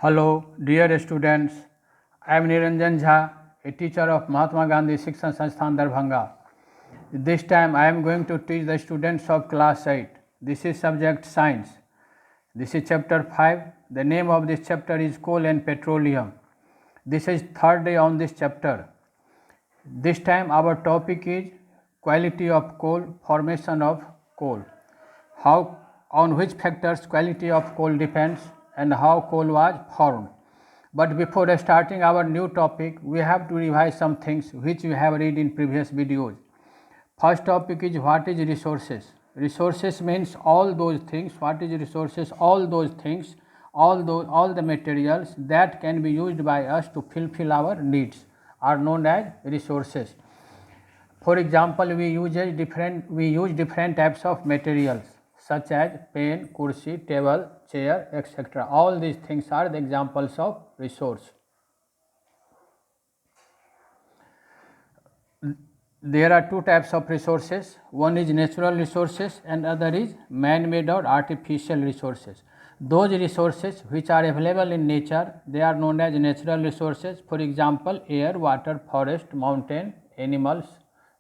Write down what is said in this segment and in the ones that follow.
Hello, dear students. I am Niranjan Jha, a teacher of Mahatma Gandhi Shikshan Sansthan Darbhanga. This time I am going to teach the students of class 8. This is subject science. This is chapter 5. The name of this chapter is coal and petroleum. This is third day on this chapter. This time our topic is quality of coal, formation of coal. How, on which factors quality of coal depends and how coal was formed. But before starting our new topic, we have to revise some things which we have read in previous videos. First topic is what is resources. Resources means all those things. What is resources? All those things, all the materials that can be used by us to fulfill our needs are known as resources. For example, we use different types of materials such as pen, kursi, table, chair, etc. All these things are the examples of resource. There are two types of resources. One is natural resources and other is man-made or artificial resources. Those resources which are available in nature, they are known as natural resources. For example, air, water, forest, mountain, animals.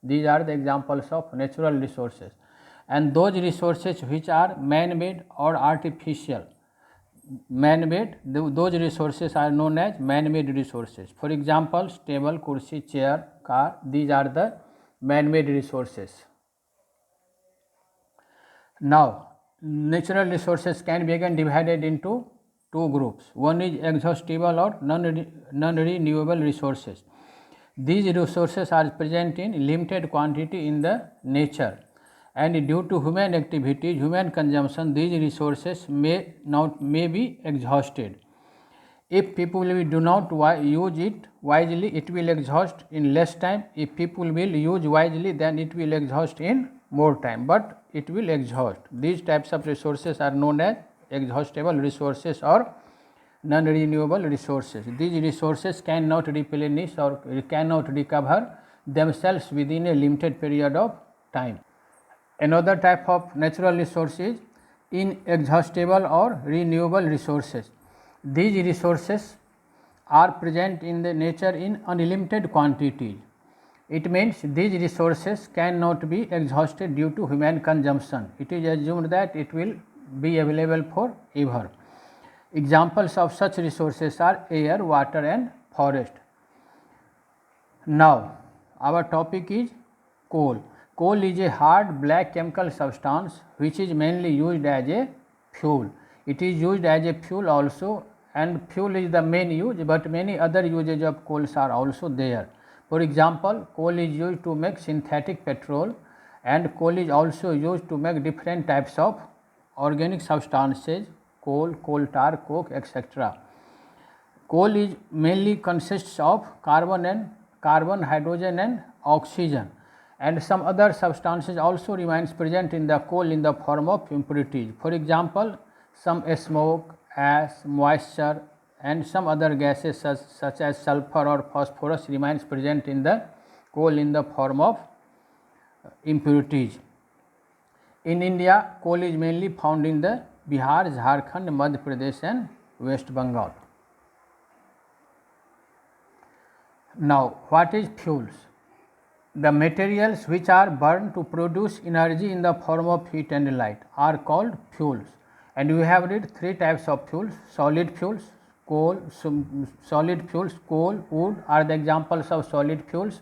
These are the examples of natural resources. And those resources which are man-made or artificial, those resources are known as man-made resources. For example, table, kursi, chair, car, these are the man-made resources. Now, natural resources can be again divided into two groups. One is exhaustible or non-renewable resources. These resources are present in limited quantity in the nature, and due to human activity, human consumption, these resources may be exhausted. If people do not use it wisely, it will exhaust in less time. If people will use wisely, then it will exhaust in more time, but it will exhaust. These types of resources are known as exhaustible resources or non-renewable resources. These resources cannot replenish or cannot recover themselves within a limited period of time. Another type of natural resource is inexhaustible or renewable resources. These resources are present in the nature in unlimited quantities. It means these resources cannot be exhausted due to human consumption. It is assumed that it will be available forever. Examples of such resources are air, water and forest. Now, our topic is coal. Coal is a hard black chemical substance which is mainly used as a fuel. It is used as a fuel also, and fuel is the main use, but many other uses of coals are also there. For example, coal is used to make synthetic petrol, and coal is also used to make different types of organic substances, coal, coal tar, coke, etc. Coal is mainly consists of carbon, hydrogen and oxygen, and some other substances also remains present in the coal in the form of impurities. For example, some smoke, ash, moisture and some other gases such as sulfur or phosphorus remains present in the coal in the form of impurities. In India, coal is mainly found in the Bihar, Jharkhand, Madhya Pradesh and West Bengal. Now, what is fuels? The materials which are burned to produce energy in the form of heat and light are called fuels. And we have read three types of fuels: solid fuels, coal, wood are the examples of solid fuels,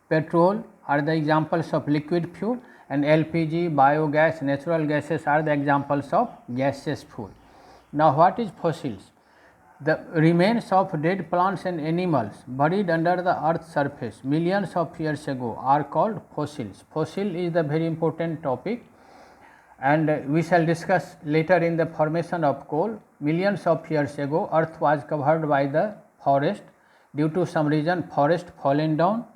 petrol are the examples of liquid fuel, and LPG, biogas, natural gases are the examples of gaseous fuel. Now, what is fossils? The remains of dead plants and animals buried under the earth's surface millions of years ago are called fossils. Fossil is the very important topic, and we shall discuss later in the formation of coal. Millions of years ago, earth was covered by the forest. Due to some reason, forest fallen down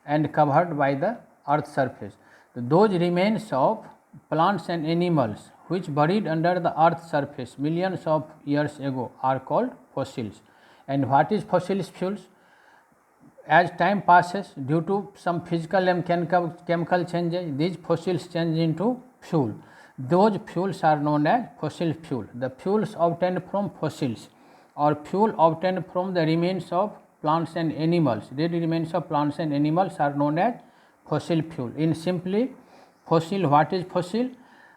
and covered by the earth's surface. Those remains of plants and animals which buried under the earth's surface millions of years ago are called fossils. And what is fossil fuels? As time passes, due to some physical and chemical changes, these fossils change into fuel. Those fuels are known as fossil fuel. The fuels obtained from fossils or fuel obtained from the remains of plants and animals. Dead remains of plants and animals are known as fossil fuel. In simply, fossil, what is fossil?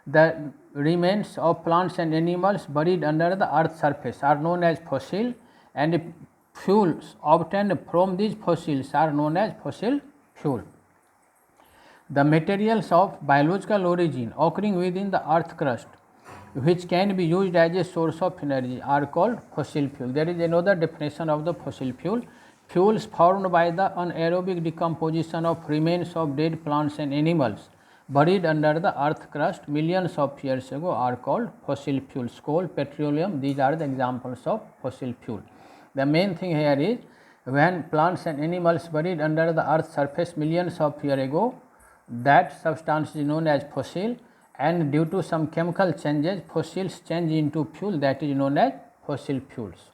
The remains of plants and animals buried under the earth's surface are known as fossil, and fuels obtained from these fossils are known as fossil fuel. The materials of biological origin occurring within the earth crust, which can be used as a source of energy, are called fossil fuel. There is another definition of the fossil fuel. Fuels formed by the anaerobic decomposition of remains of dead plants and animals buried under the earth crust millions of years ago are called fossil fuels. Coal, petroleum, these are the examples of fossil fuel. The main thing here is, when plants and animals buried under the earth's surface millions of years ago, that substance is known as fossil, and due to some chemical changes, fossils change into fuel, that is known as fossil fuels.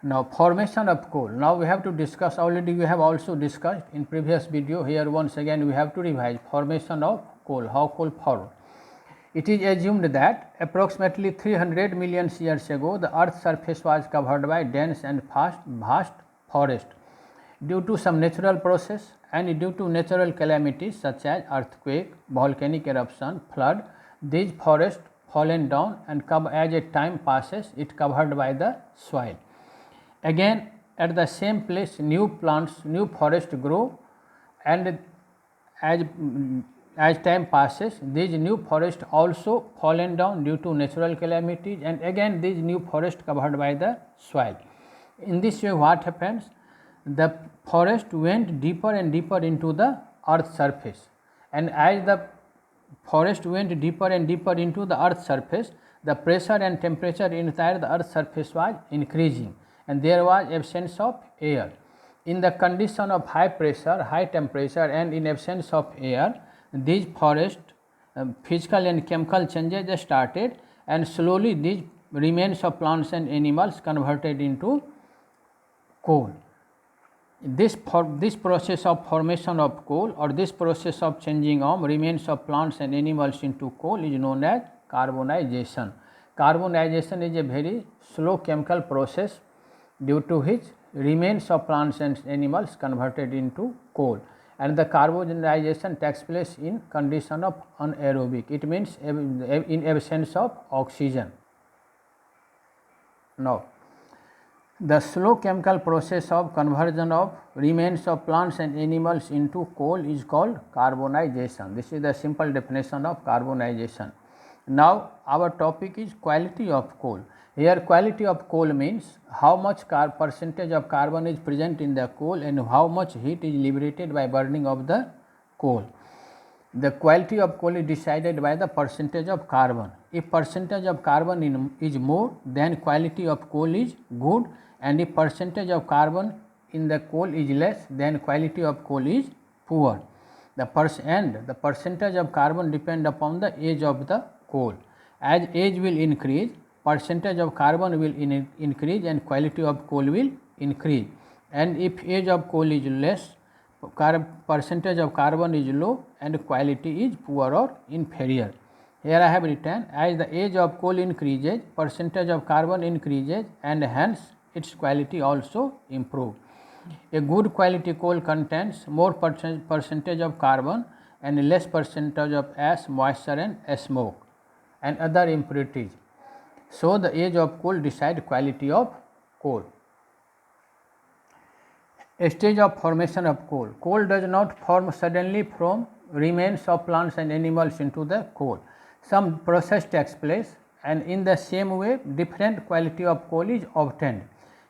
Now, formation of coal. Now we have to discuss, already we have also discussed in previous video. Here once again we have to revise formation of coal, how coal formed. It is assumed that approximately 300 million years ago, the earth's surface was covered by dense and vast forest. Due to some natural process and due to natural calamities such as earthquake, volcanic eruption, flood, these forests fallen down, and as time passes, it covered by the soil. Again, at the same place, new plants, new forests grow, and as time passes, these new forests also fallen down due to natural calamities, and again these new forests covered by the soil. In this way, what happens? The forest went deeper and deeper into the earth's surface, and as the forest went deeper and deeper into the earth's surface, the pressure and temperature inside the earth's surface was increasing, and there was absence of air. In the condition of high pressure, high temperature, and in absence of air, these forest physical and chemical changes started, and slowly these remains of plants and animals converted into coal. This process of formation of coal, or this process of changing of remains of plants and animals into coal, is known as carbonization. Carbonization is a very slow chemical process due to which remains of plants and animals converted into coal, and the carbonization takes place in condition of anaerobic. It means in absence of oxygen. Now, the slow chemical process of conversion of remains of plants and animals into coal is called carbonization. This is the simple definition of carbonization. Now, our topic is quality of coal. Here, quality of coal means how much percentage of carbon is present in the coal and how much heat is liberated by burning of the coal. The quality of coal is decided by the percentage of carbon. If percentage of carbon is more, then quality of coal is good, and if percentage of carbon in the coal is less, then quality of coal is poor. The percentage of carbon depend upon the age of the coal. As age will increase, percentage of carbon will increase and quality of coal will increase, and if age of coal is less, percentage of carbon is low and quality is poor or inferior. Here I have written, as the age of coal increases, percentage of carbon increases, and hence its quality also improves. A good quality coal contains more percentage of carbon and less percentage of ash, moisture, and smoke and other impurities. So, the age of coal decides quality of coal. A stage of formation of coal. Coal does not form suddenly from remains of plants and animals into the coal. Some process takes place, and in the same way different quality of coal is obtained.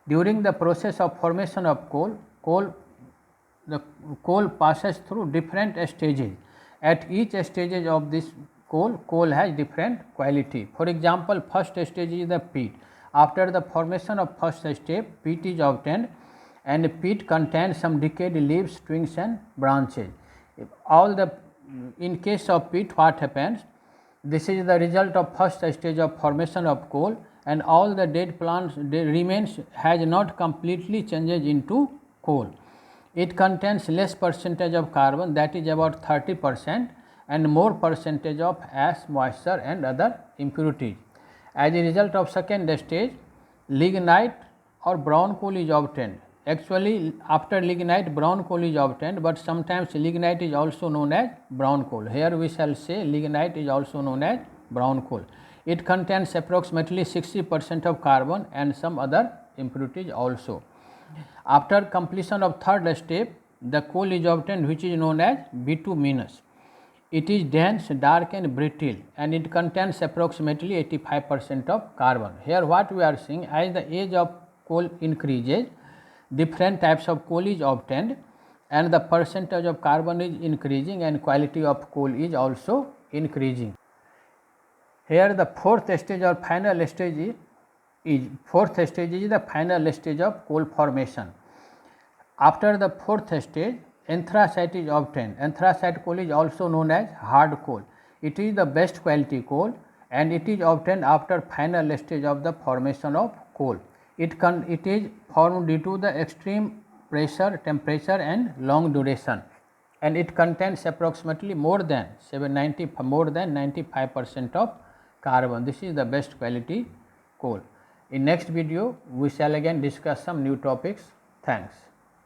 During the process of formation of the coal passes through different stages. At each stage of this coal has different quality. For example, first stage is the peat. After the formation of first step, peat is obtained, and peat contains some decayed leaves, twigs, and branches. In case of peat, what happens? This is the result of first stage of formation of coal, and all the dead plants remains has not completely changed into coal. It contains less percentage of carbon, that is about 30%, and more percentage of ash, moisture, and other impurities. As a result of second stage, lignite or brown coal is obtained. Actually, after lignite, brown coal is obtained, but sometimes lignite is also known as brown coal. Here we shall say lignite is also known as brown coal. It contains approximately 60% of carbon and some other impurities also. After completion of third step, the coal is obtained which is known as bituminous. It is dense, dark and brittle, and it contains approximately 85% of carbon. Here what we are seeing, as the age of coal increases, different types of coal is obtained and the percentage of carbon is increasing and quality of coal is also increasing. Here the fourth stage or final stage is the final stage of coal formation. After the fourth stage, anthracite is obtained. Anthracite coal is also known as hard coal. It is the best quality coal and it is obtained after final stage of the formation of coal. It is formed due to the extreme pressure, temperature and long duration, and it contains approximately more than 95% of carbon. This is the best quality coal. In next video, we shall again discuss some new topics. Thanks.